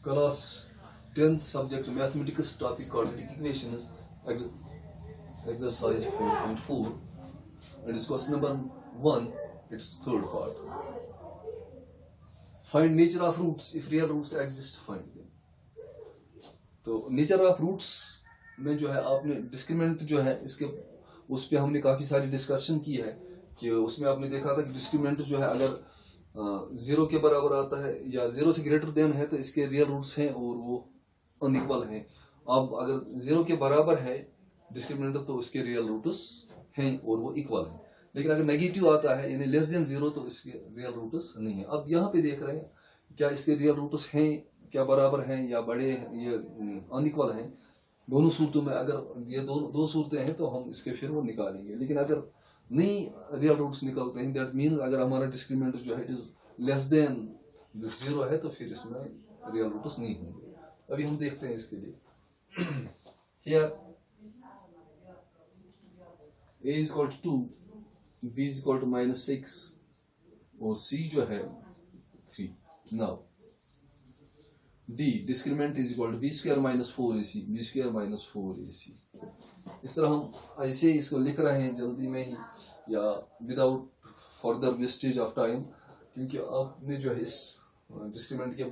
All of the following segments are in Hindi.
Class 10th subject mathematics topic quadratic equations exercise 4.4. It is question number 1, its third part. Find nature of roots. If real roots exist, find them. तो नेचर ऑफ रूट्स में जो है आपने डिस्क्रिमिनेंट जो है इसके उस पर हमने काफ़ी सारी डिस्कशन की है कि उसमें आपने देखा था कि डिस्क्रिमिनेंट जो है अगर 0 के बराबर आता है या 0 से ग्रेटर देन है तो इसके रियल रूट्स हैं और वो अनइक्वल हैं। अब अगर 0 के बराबर है डिस्क्रिमिनेंट तो उसके रियल रूट्स हैं और वो इक्वल हैं। लेकिन अगर नेगेटिव आता है यानी लेस देन 0 तो इसके रियल रूट्स नहीं है। अब यहाँ पे देख रहे हैं क्या इसके रियल रूट्स हैं, क्या बराबर हैं या बड़े ये अनइक्वल हैं। दोनों सूरतों में अगर ये दो सूरतें हैं तो हम इसके फिर वो निकालेंगे। लेकिन अगर नहीं रियल रूट्स निकलते हैं दैट मीन्स अगर हमारा डिस्क्रिमिनेंट जो है it is less than this 0 है तो फिर इसमें रियल रूट्स नहीं होंगे। अभी हम देखते हैं इसके लिए। Here a is equal to 2, b is equal to -6 और c जो है 3। Now d discriminant is equal to b square minus 4ac b square minus 4ac। इस तरह हम ऐसे इसको लिख रहे हैं जल्दी में ही या without further wastage of time, क्योंकि आपने जो है इस डिस्क्रिमिनेंट के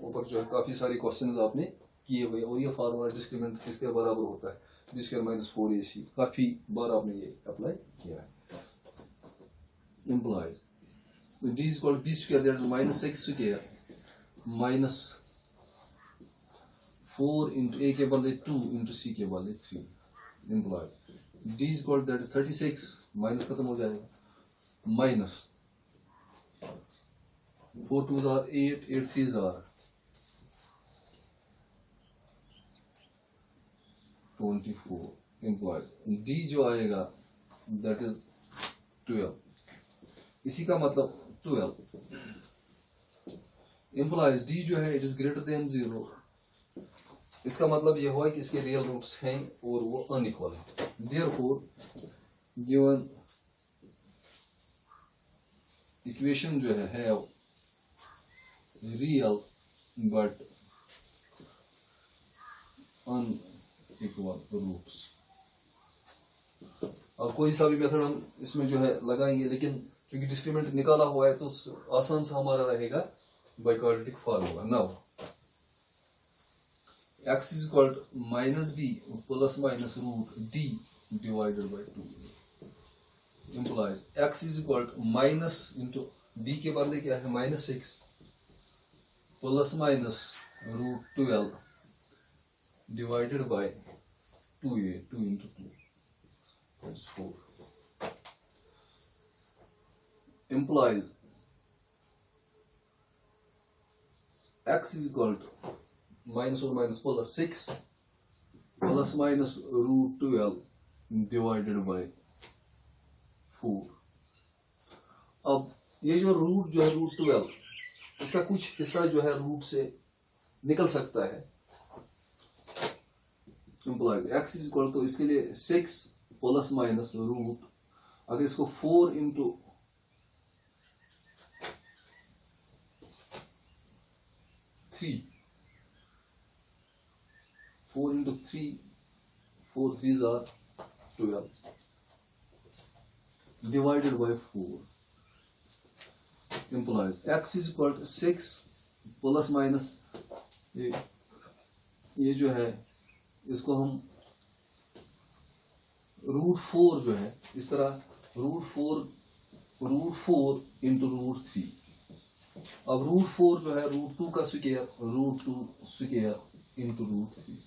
ऊपर जो है काफ़ी सारे क्वेश्चंस आपने किए हुए और ये फार्मूला डिस्क्रिमिनेंट किसके बराबर होता है b स्क्वायर माइनस 4ac काफ़ी बार आपने ये अप्लाई किया है। implies d is equal to b square that is -6 square minus 4 into a के बदले 2 into c के बदले 3 implies d is equal to that is 36 minus खत्म हो जाएगा minus 4 2s are 8 8 3s are 24 implies d जो आएगा that is 12। इसी का मतलब 12 implies d जो है इट इज ग्रेटर देन 0। इसका मतलब यह हुआ कि इसके रियल रूट्स हैं और वो अनइक्वल है। देयरफॉर गिवन इक्वेशन जो है have real but unequal roots. अब कोई सा भी मेथड हम इसमें जो है लगाएंगे, लेकिन क्योंकि डिस्क्रिमिनेंट निकाला हुआ है तो आसान सा हमारा रहेगा by quadratic formula. Now x is equal to -b plus minus root d divided by 2 implies x is equal to minus into b के बदले क्या है -6 plus minus root 12 divided by 2a 2 into 2 that's 4 implies x is equal to minus or minus plus 6 plus minus root 12 divided by 4। अब ये जो रूट जो है रूट 12 इसका कुछ हिस्सा जो है रूट से निकल सकता है। implies x is equal to इसके लिए 6 प्लस माइनस रूट, अगर इसको 4 into 3 4 into 3 4 3s are 12 divided by 4 implies x is equal to 6 plus minus ये जो है इसको हम रूट 4 जो है इस तरह रूट 4 इंटू रूट 3। अब रूट 4 जो है रूट 2 का square root 2 square into root 3।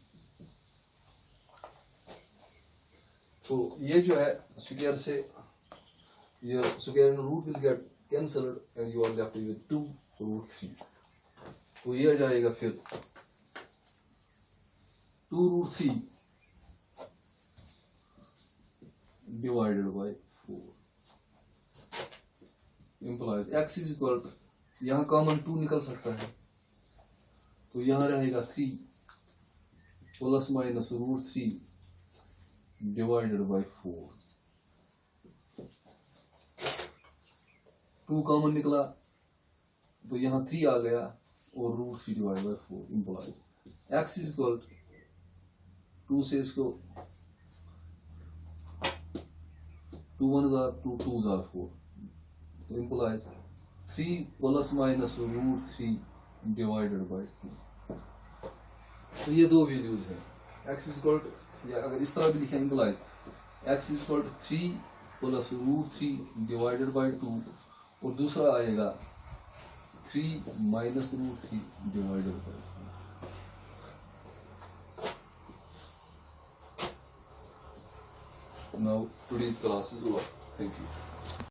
तो ये जो है स्क्वायर से ये square and root will get cancelled and you are left with 2 root 3। तो ये आ जाएगा फिर 2 root 3 divided by 4 implies x is equal to यहाँ कॉमन 2 निकल सकता है तो यहाँ रहेगा 3 plus minus root 3 divided by 4। 2 common निकला तो यहाँ 3 आ गया और √3 divide by 4 implies x is equal 2 से इसको 2 1s are 2 2s are 4 तो implies 3 plus minus √3 divided by 2। तो ये दो वैल्यूज है x इज इक्वल या अगर इस तरह भी लिखें implies x is equal 3 plus √3 divided by 2 और दूसरा आएगा 3 minus √3 divided by 2। Now today's class is over. Thank you.